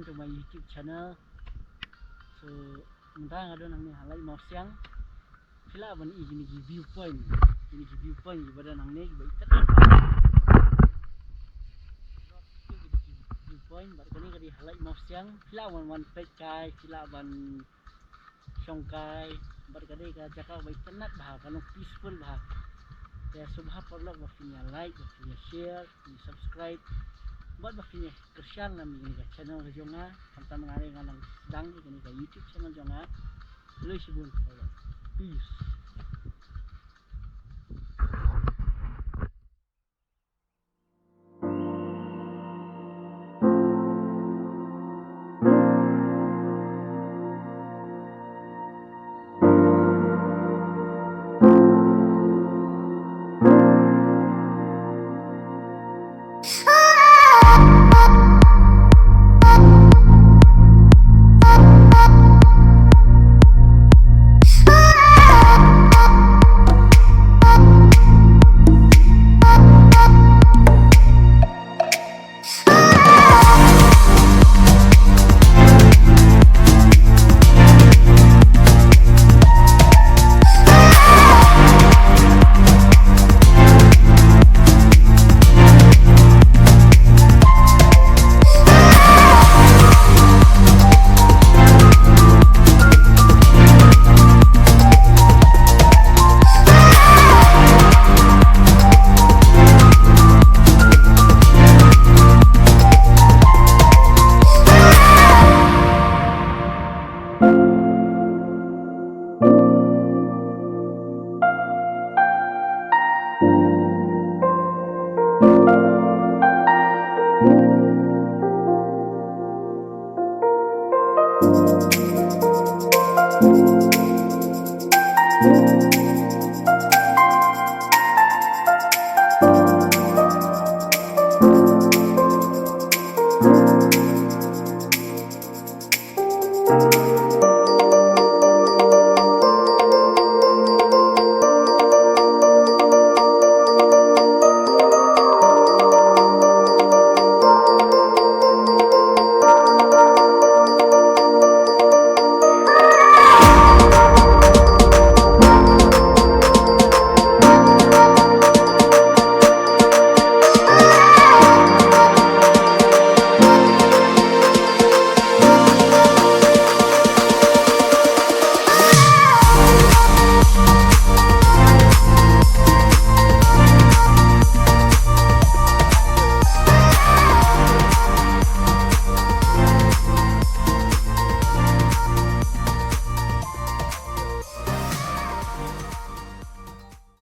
welcome to my YouTube channel. So, mentang ada nang ni Laitmawsiang. Sila ban ini viewpoint. Ini viewpoint ibadah nang ni ibadah itynnad. Viewpoint bar kani kadi Laitmawsiang. Sila ban peit kai, sila ban shongkai. Bar kadi ka jaka ibadah itynnad bah kanong peaceful bah. Ya shongkai paralok bafinya like, bafinya share, bafinya subscribe. Buat bafinya kersyang nami ini ka channel ka jonga kanta mangari nga nang sedang ini ka YouTube channel jonga khublei shibun. Peace.